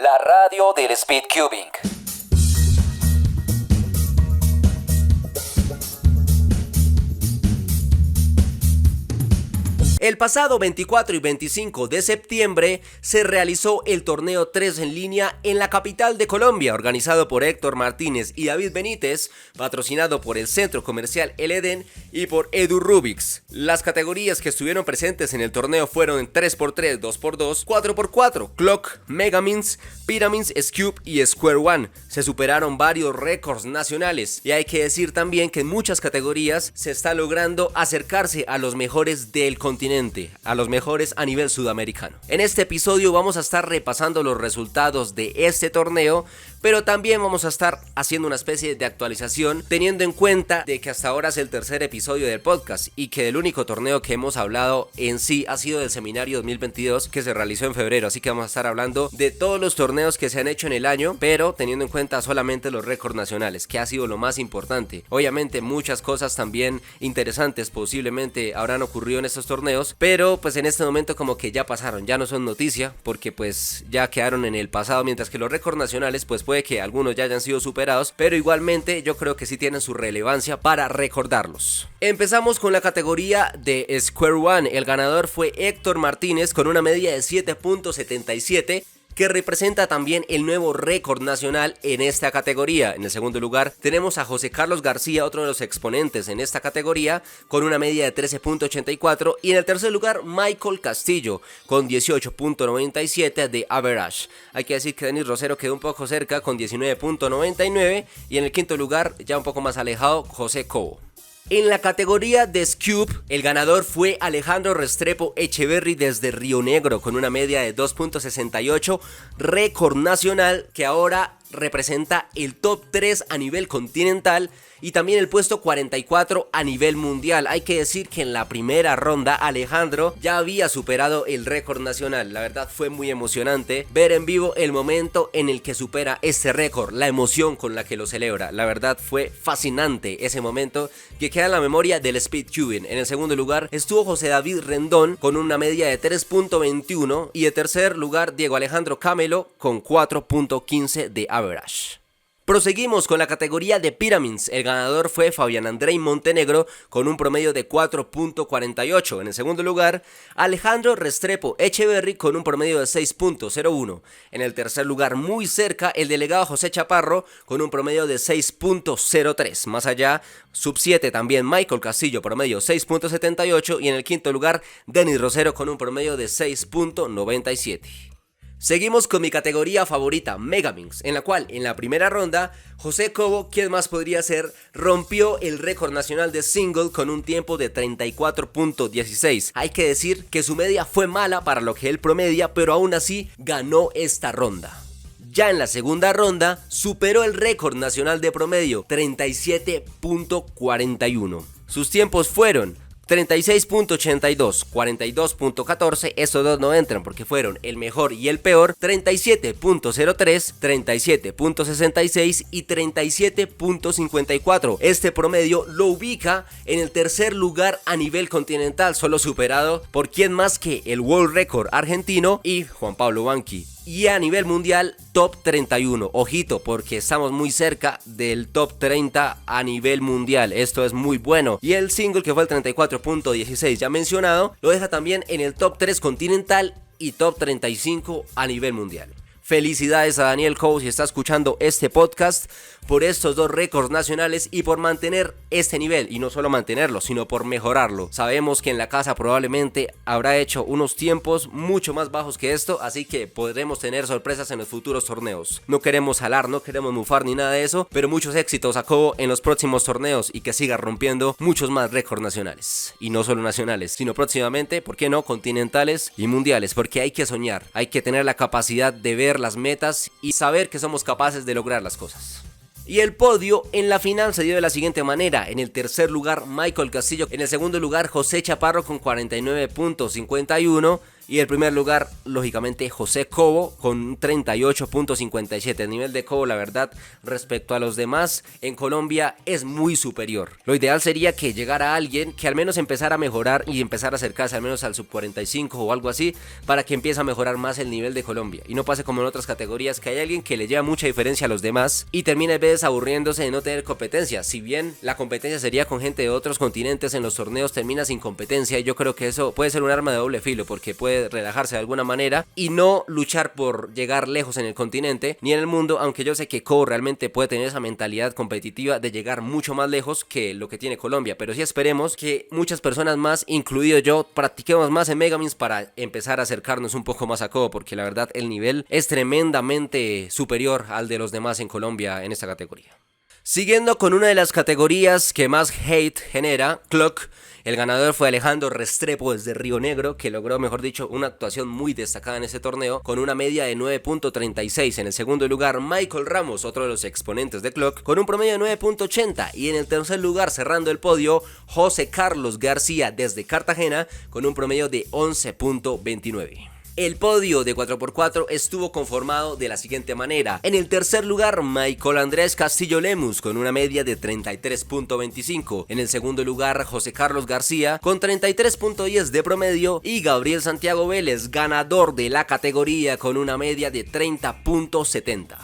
la radio del speedcubing. El pasado 24 y 25 de septiembre se realizó el torneo 3 en línea en la capital de Colombia, organizado por Héctor Martínez y David Benítez, patrocinado por el Centro Comercial El Edén y por Edu Rubix. Las categorías que estuvieron presentes en el torneo fueron en 3x3, 2x2, 4x4, Clock, Megamins, Pyramids, Scube y Square One. Se superaron varios récords nacionales y hay que decir también que en muchas categorías se está logrando acercarse a los mejores del continente, a los mejores a nivel sudamericano. En este episodio vamos a estar repasando los resultados de este torneo, pero también vamos a estar haciendo una especie de actualización, teniendo en cuenta de que hasta ahora es el tercer episodio del podcast y que el único torneo que hemos hablado en sí ha sido del seminario 2022 que se realizó en febrero, así que vamos a estar hablando de todos los torneos que se han hecho en el año, pero teniendo en cuenta solamente los récords nacionales, que ha sido lo más importante. Obviamente muchas cosas también interesantes posiblemente habrán ocurrido en estos torneos, pero pues en este momento como que ya pasaron, ya no son noticia, porque pues ya quedaron en el pasado, mientras que los récords nacionales pues puede que algunos ya hayan sido superados, pero igualmente yo creo que sí tienen su relevancia para recordarlos. Empezamos con la categoría de Square One. El ganador fue Héctor Martínez con una media de 7.77, que representa también el nuevo récord nacional en esta categoría. En el segundo lugar tenemos a José Carlos García, otro de los exponentes en esta categoría, con una media de 13.84, y en el tercer lugar Michael Castillo con 18.97 de average. Hay que decir que Denis Rosero quedó un poco cerca con 19.99, y en el quinto lugar, ya un poco más alejado, José Cobo. En la categoría de Scube, el ganador fue Alejandro Restrepo Echeverry desde Río Negro con una media de 2.68, récord nacional que ahora representa el top 3 a nivel continental y también el puesto 44 a nivel mundial. Hay que decir que en la primera ronda Alejandro ya había superado el récord nacional. La verdad fue muy emocionante ver en vivo el momento en el que supera este récord, la emoción con la que lo celebra. La verdad fue fascinante ese momento que queda en la memoria del speedcubing. En el segundo lugar estuvo José David Rendón con una media de 3.21 y de tercer lugar Diego Alejandro Camelo con 4.15 de average. Proseguimos con la categoría de Pyramids. El ganador fue Fabián Andrei Montenegro con un promedio de 4.48. En el segundo lugar, Alejandro Restrepo Echeverry con un promedio de 6.01. En el tercer lugar, muy cerca, el delegado José Chaparro con un promedio de 6.03. Más allá, sub 7 también Michael Castillo, promedio 6.78. Y en el quinto lugar, Denis Rosero con un promedio de 6.97. Seguimos con mi categoría favorita, Megamins, en la cual en la primera ronda, José Cobo, ¿quién más podría ser?, rompió el récord nacional de single con un tiempo de 34.16. Hay que decir que su media fue mala para lo que él promedia, pero aún así ganó esta ronda. Ya en la segunda ronda, superó el récord nacional de promedio, 37.41. Sus tiempos fueron 36.82, 42.14, estos dos no entran porque fueron el mejor y el peor, 37.03, 37.66 y 37.54. Este promedio lo ubica en el tercer lugar a nivel continental, solo superado por quién más que el World Record argentino y Juan Pablo Banqui. Y a nivel mundial, top 31. Ojito, porque estamos muy cerca del top 30 a nivel mundial. Esto es muy bueno. Y el single, que fue el 34.16 ya mencionado, lo deja también en el top 3 continental y top 35 a nivel mundial. Felicidades a Daniel Cobo si está escuchando este podcast por estos dos récords nacionales y por mantener este nivel, y no solo mantenerlo, sino por mejorarlo. Sabemos que en la casa probablemente habrá hecho unos tiempos mucho más bajos que esto, así que podremos tener sorpresas en los futuros torneos. No queremos jalar, no queremos mufar ni nada de eso, pero muchos éxitos a Cobo en los próximos torneos y que siga rompiendo muchos más récords nacionales. Y no solo nacionales, sino próximamente, ¿por qué no?, continentales y mundiales, porque hay que soñar, hay que tener la capacidad de ver las metas y saber que somos capaces de lograr las cosas. Y el podio en la final se dio de la siguiente manera: en el tercer lugar Michael Castillo, en el segundo lugar José Chaparro con 49.51, Y el primer lugar, lógicamente, José Cobo con 38.57. El nivel de Cobo, la verdad, respecto a los demás en Colombia es muy superior. Lo ideal sería que llegara alguien que al menos empezara a mejorar y empezara a acercarse al menos al sub 45 o algo así, para que empiece a mejorar más el nivel de Colombia y no pase como en otras categorías, que hay alguien que le lleva mucha diferencia a los demás y termina a veces aburriéndose de no tener competencia. Si bien la competencia sería con gente de otros continentes, en los torneos termina sin competencia, y yo creo que eso puede ser un arma de doble filo, porque puede relajarse de alguna manera y no luchar por llegar lejos en el continente ni en el mundo, aunque yo sé que Cobo realmente puede tener esa mentalidad competitiva de llegar mucho más lejos que lo que tiene Colombia. Pero sí esperemos que muchas personas más, incluido yo, practiquemos más en Megamins para empezar a acercarnos un poco más a Cobo, porque la verdad el nivel es tremendamente superior al de los demás en Colombia en esta categoría. Siguiendo con una de las categorías que más hate genera, Clock, el ganador fue Alejandro Restrepo desde Río Negro, que logró, mejor dicho, una actuación muy destacada en este torneo con una media de 9.36. En el segundo lugar, Michael Ramos, otro de los exponentes de Clock, con un promedio de 9.80. Y en el tercer lugar, cerrando el podio, José Carlos García desde Cartagena con un promedio de 11.29. El podio de 4x4 estuvo conformado de la siguiente manera. En el tercer lugar, Michael Andrés Castillo Lemus con una media de 33.25. En el segundo lugar, José Carlos García con 33.10 de promedio. Y Gabriel Santiago Vélez, ganador de la categoría, con una media de 30.70.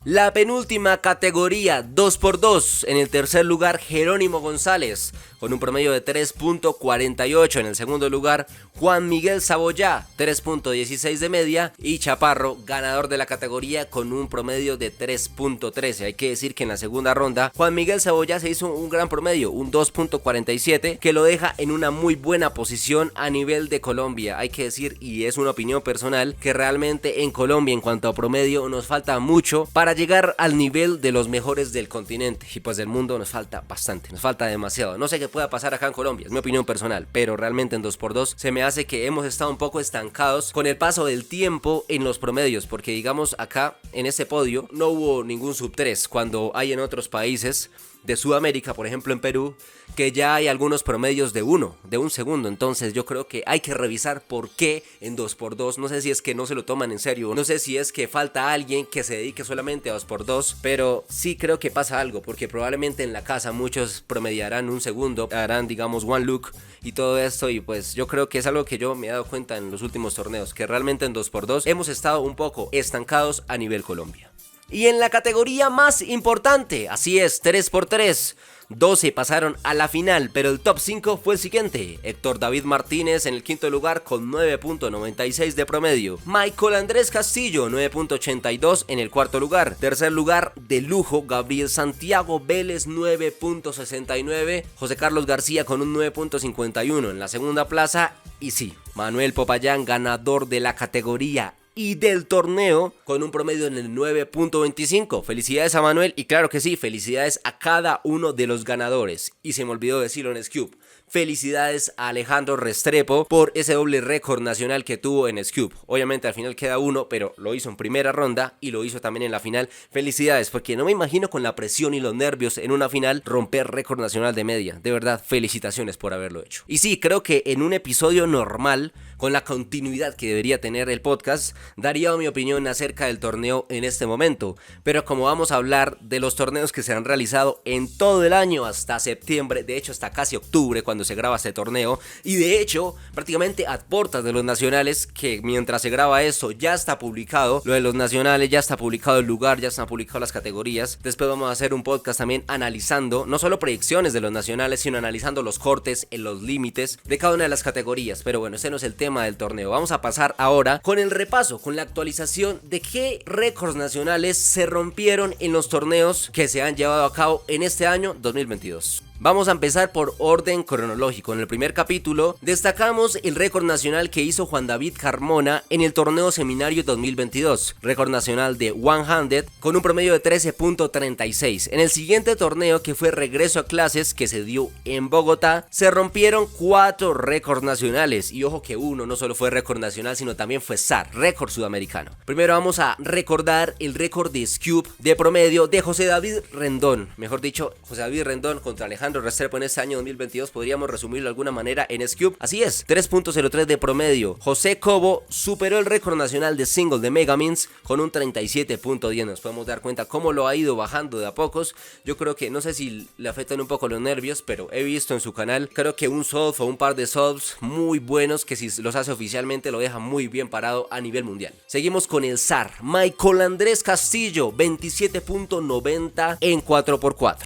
La penúltima categoría, 2x2, en el tercer lugar Jerónimo González con un promedio de 3.48, en el segundo lugar Juan Miguel Saboyá, 3.16 de media, y Chaparro, ganador de la categoría con un promedio de 3.13. Hay que decir que en la segunda ronda Juan Miguel Saboyá se hizo un gran promedio, un 2.47, que lo deja en una muy buena posición a nivel de Colombia. Hay que decir, y es una opinión personal, que realmente en Colombia en cuanto a promedio nos falta mucho para llegar al nivel de los mejores del continente, y pues del mundo nos falta bastante, nos falta demasiado. No sé qué pueda pasar acá en Colombia, es mi opinión personal, pero realmente en 2x2 se me hace que hemos estado un poco estancados con el paso del tiempo en los promedios, porque digamos acá en este podio no hubo ningún sub 3 cuando hay en otros países de Sudamérica, por ejemplo en Perú, que ya hay algunos promedios de un segundo. Entonces yo creo que hay que revisar por qué en 2x2, no sé si es que no se lo toman en serio, no sé si es que falta alguien que se dedique solamente a 2x2, pero sí creo que pasa algo, porque probablemente en la casa muchos promediarán un segundo, harán digamos one look y todo esto, y pues yo creo que es algo que yo me he dado cuenta en los últimos torneos, que realmente en 2x2 hemos estado un poco estancados a nivel Colombia. Y en la categoría más importante, así es, 3x3, 12 pasaron a la final, pero el top 5 fue el siguiente: Héctor David Martínez en el quinto lugar con 9.96 de promedio, Michael Andrés Castillo 9.82 en el cuarto lugar, tercer lugar de lujo Gabriel Santiago Vélez 9.69, José Carlos García con un 9.51 en la segunda plaza, y sí, Manuel Popayán, ganador de la categoría y del torneo con un promedio en el 9.25. Felicidades a Manuel, y claro que sí, felicidades a cada uno de los ganadores. Y se me olvidó decirlo en Scube, felicidades a Alejandro Restrepo por ese doble récord nacional que tuvo en Scube. Obviamente al final queda uno, pero lo hizo en primera ronda y lo hizo también en la final. Felicidades, porque no me imagino con la presión y los nervios en una final romper récord nacional de media. De verdad, felicitaciones por haberlo hecho. Y sí, creo que en un episodio normal, con la continuidad que debería tener el podcast, daría mi opinión acerca del torneo en este momento, pero como vamos a hablar de los torneos que se han realizado en todo el año hasta septiembre, de hecho hasta casi octubre cuando se graba este torneo, y de hecho prácticamente a puertas de los nacionales, que mientras se graba esto ya está publicado lo de los nacionales, ya está publicado el lugar, ya están publicadas las categorías. Después vamos a hacer un podcast también analizando no solo predicciones de los nacionales, sino analizando los cortes en los límites de cada una de las categorías. Pero bueno, ese no es el tema del torneo. Vamos a pasar ahora con el repaso, con la actualización de qué récords nacionales se rompieron en los torneos que se han llevado a cabo en este año 2022. Vamos a empezar por orden cronológico. En el primer capítulo destacamos el récord nacional que hizo Juan David Carmona en el torneo Seminario 2022, récord nacional de 100 con un promedio de 13.36. En el siguiente torneo, que fue Regreso a Clases, que se dio en Bogotá, se rompieron 4 récords nacionales, y ojo que uno no solo fue récord nacional, sino también fue SAR, récord sudamericano. Primero vamos a recordar el récord de Scube de promedio de José David Rendón, mejor dicho, José David Rendón contra Alejandro Alejandro Restrepo en este año 2022 podríamos resumirlo de alguna manera en S-Cube. Así es, 3.03 de promedio. José Cobo superó el récord nacional de single de Megamins con un 37.10. Nos podemos dar cuenta cómo lo ha ido bajando de a pocos. Yo creo que, no sé si le afectan un poco los nervios, pero he visto en su canal, creo que un solve o un par de solves muy buenos que si los hace oficialmente lo deja muy bien parado a nivel mundial. Seguimos con el zar, Michael Andrés Castillo, 27.90 en 4x4.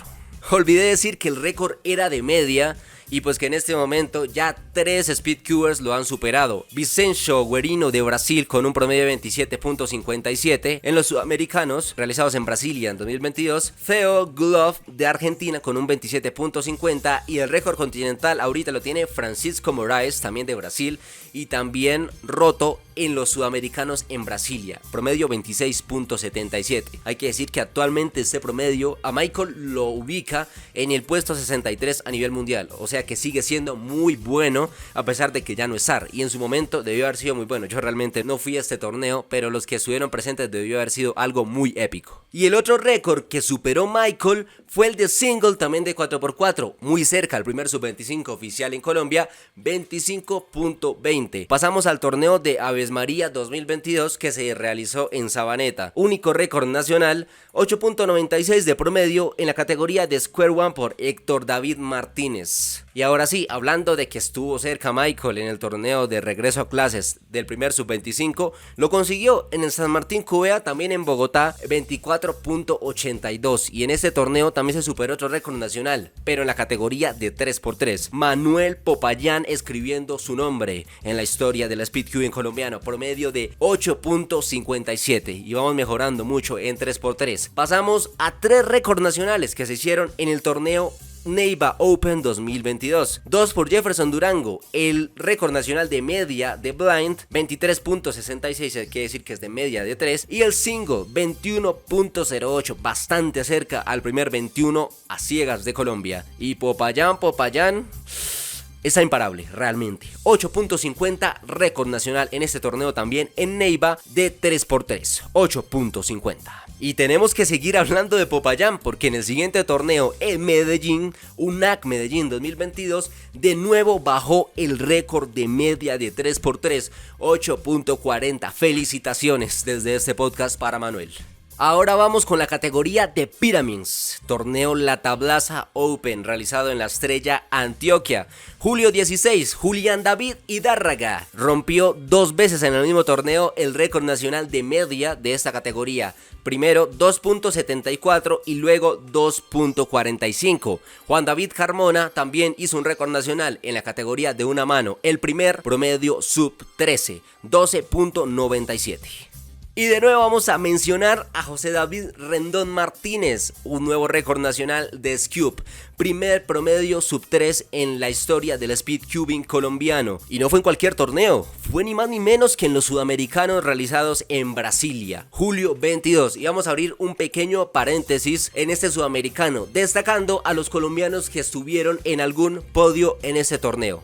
Olvidé decir que el récord era de media y pues que en este momento ya 3 speedcubers lo han superado. Vicencio Guerino de Brasil con un promedio de 27.57 en los sudamericanos realizados en Brasilia en 2022. Theo Glove de Argentina con un 27.50 y el récord continental ahorita lo tiene Francisco Moraes también de Brasil y también roto en los sudamericanos en Brasilia, promedio 26.77. Hay que decir que actualmente este promedio a Michael lo ubica en el puesto 63 a nivel mundial, o sea que sigue siendo muy bueno a pesar de que ya no es zar y en su momento debió haber sido muy bueno. Yo realmente no fui a este torneo, pero los que estuvieron presentes debió haber sido algo muy épico. Y el otro récord que superó Michael fue el de single también de 4x4, muy cerca al primer sub-25 oficial en Colombia, 25.20. Pasamos al torneo de Aves María 2022 que se realizó en Sabaneta, único récord nacional, 8.96 de promedio en la categoría de Square One por Héctor David Martínez. Y ahora sí, hablando de que estuvo cerca Michael en el torneo de regreso a clases del primer sub-25, lo consiguió en el San Martín Cubea, también en Bogotá, 24.82. Y en este torneo también se superó otro récord nacional, pero en la categoría de 3x3. Manuel Popayán escribiendo su nombre en la historia de la speedcubing colombiano, promedio de 8.57. Y vamos mejorando mucho en 3x3. Pasamos a 3 récords nacionales que se hicieron en el torneo Neiva Open 2022. 2 por Jefferson Durango, el récord nacional de media de blind 23.66, quiere decir que es de media de 3, y el single 21.08, bastante cerca al primer 21 a ciegas de Colombia. Y Popayán está imparable, realmente. 8.50 récord nacional en este torneo también en Neiva de 3x3. 8.50. Y tenemos que seguir hablando de Popayán porque en el siguiente torneo en Medellín, UNAC Medellín 2022, de nuevo bajó el récord de media de 3x3, 8.40. Felicitaciones desde este podcast para Manuel. Ahora vamos con la categoría de Pyramids, torneo La Tablaza Open realizado en la Estrella Antioquia. Julio 16, Julián David Hidárraga rompió 2 veces en el mismo torneo el récord nacional de media de esta categoría. Primero 2.74 y luego 2.45. Juan David Carmona también hizo un récord nacional en la categoría de una mano. El primer promedio sub 13, 12.97. Y de nuevo vamos a mencionar a José David Rendón Martínez, un nuevo récord nacional de S-Cube, primer promedio sub 3 en la historia del speedcubing colombiano. Y no fue en cualquier torneo, fue ni más ni menos que en los sudamericanos realizados en Brasilia, julio 22. Y vamos a abrir un pequeño paréntesis en este sudamericano, destacando a los colombianos que estuvieron en algún podio en ese torneo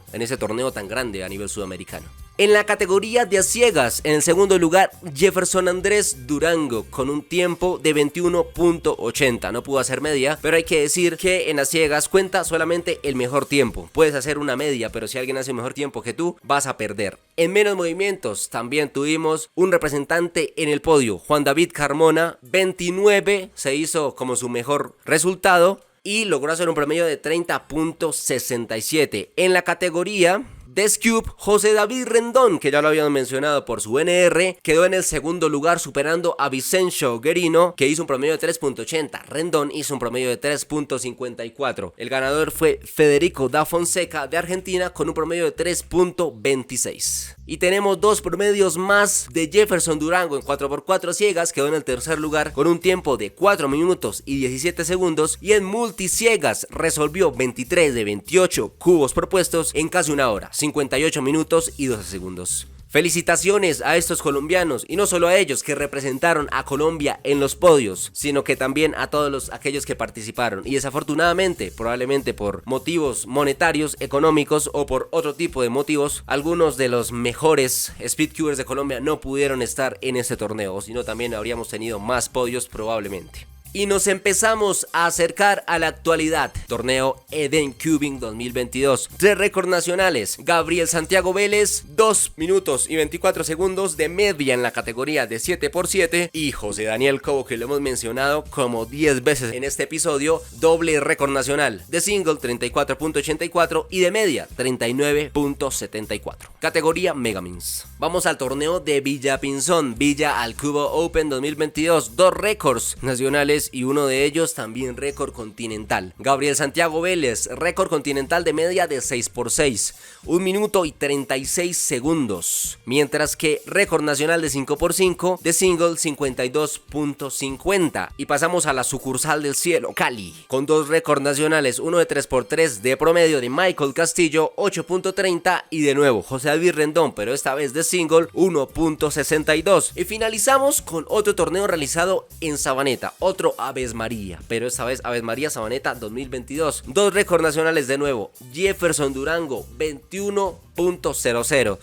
tan grande a nivel sudamericano. En la categoría de a ciegas, en el segundo lugar, Jefferson Andrés Durango con un tiempo de 21.80. No pudo hacer media, pero hay que decir que en las ciegas cuenta solamente el mejor tiempo. Puedes hacer una media, pero si alguien hace un mejor tiempo que tú, vas a perder. En menos movimientos también tuvimos un representante en el podio, Juan David Carmona, 29, se hizo como su mejor resultado y logró hacer un promedio de 30.67. En la categoría de S-Cube, José David Rendón, que ya lo habíamos mencionado por su NR, quedó en el segundo lugar superando a Vicencio Guerino, que hizo un promedio de 3.80. Rendón hizo un promedio de 3.54. El ganador fue Federico da Fonseca de Argentina con un promedio de 3.26. Y tenemos 2 promedios más de Jefferson Durango en 4x4 ciegas, quedó en el tercer lugar con un tiempo de 4 minutos y 17 segundos y en multiciegas resolvió 23 de 28 cubos propuestos en casi una hora, 58 minutos y 12 segundos. Felicitaciones a estos colombianos y no solo a ellos que representaron a Colombia en los podios, sino que también a todos aquellos que participaron y desafortunadamente, probablemente por motivos monetarios, económicos o por otro tipo de motivos, algunos de los mejores speedcubers de Colombia no pudieron estar en este torneo, sino también habríamos tenido más podios probablemente. Y nos empezamos a acercar a la actualidad. Torneo Eden Cubing 2022. 3 récords nacionales. Gabriel Santiago Vélez, 2 minutos y 24 segundos de media en la categoría de 7x7. Y José Daniel Cobo, que lo hemos mencionado como 10 veces en este episodio, doble récord nacional. De single 34.84 y de media 39.74. Categoría Megamins. Vamos al torneo de Villapinzón, Villa Alcubo Open 2022. 2 récords nacionales y uno de ellos también récord continental. Gabriel Santiago Vélez, récord continental de media de 6x6, 1 minuto y 36 segundos. Mientras que récord nacional de 5x5 de single 52.50. Y pasamos a la sucursal del cielo, Cali, con 2 récords nacionales, uno de 3x3 de promedio de Michael Castillo, 8.30, y de nuevo José David Rendón, pero esta vez de single, 1.62. Y finalizamos con otro torneo realizado en Sabaneta, otro Aves María, pero esta vez Aves María Sabaneta 2022. 2 récords nacionales de nuevo. Jefferson Durango, 21.00.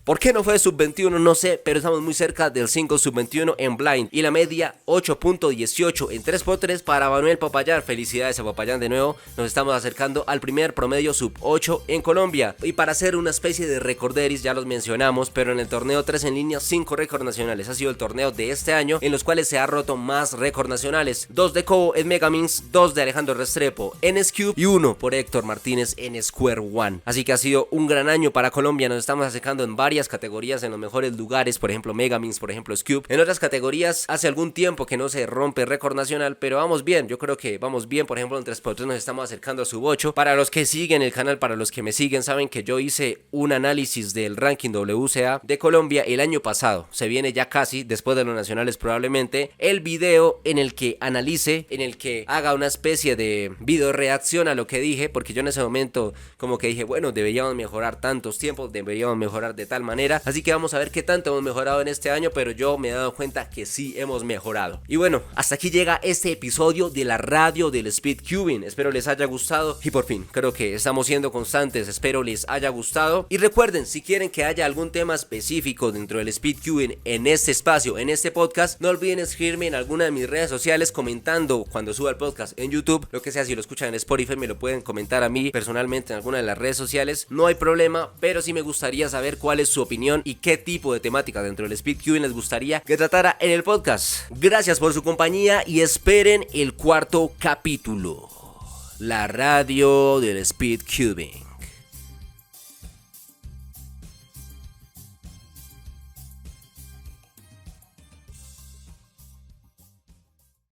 ¿Por qué no fue sub-21? No sé, pero estamos muy cerca del single sub-21 en blind. Y la media 8.18 en 3x3 para Manuel Popayán. Felicidades a Popayán de nuevo. Nos estamos acercando al primer promedio sub-8 en Colombia. Y para hacer una especie de recorderis, ya los mencionamos, pero en el torneo 3 en línea, 5 récords nacionales. Ha sido el torneo de este año en los cuales se ha roto más récords nacionales. 2 de Cobo en Megamins, 2 de Alejandro Restrepo en S-Cube y 1 por Héctor Martínez en Square One. Así que ha sido un gran año para Colombia. Nos estamos acercando en varias categorías en los mejores lugares, por ejemplo Megamins, por ejemplo Scoop. En otras categorías hace algún tiempo que no se rompe récord nacional, pero vamos bien, yo creo que vamos bien. Por ejemplo en 3x3 nos estamos acercando a sub 8. Para los que siguen el canal, para los que me siguen, saben que yo hice un análisis del ranking WCA de Colombia el año pasado. Se viene ya casi, después de los nacionales probablemente, el video en el que analice, en el que haga una especie de video reacción a lo que dije, porque yo en ese momento como que dije, bueno, deberíamos mejorar tantos tiempos, deberíamos mejorar de tal manera. Así que vamos a ver qué tanto hemos mejorado en este año, pero yo me he dado cuenta que sí hemos mejorado. Y bueno, hasta aquí llega este episodio de la radio del Speed Cubing. Espero les haya gustado y por fin, creo que estamos siendo constantes. Espero les haya gustado. Y recuerden, si quieren que haya algún tema específico dentro del Speed Cubing en este espacio, en este podcast, no olviden escribirme en alguna de mis redes sociales comentando cuando suba el podcast en YouTube. Lo que sea, si lo escuchan en Spotify me lo pueden comentar a mí personalmente en alguna de las redes sociales. No hay problema, pero sí me gustaría saber cuál es su opinión y qué tipo de temática dentro del Speed Cubing les gustaría que tratara en el podcast. Gracias por su compañía y esperen el 4º capítulo. La radio del Speed Cubing.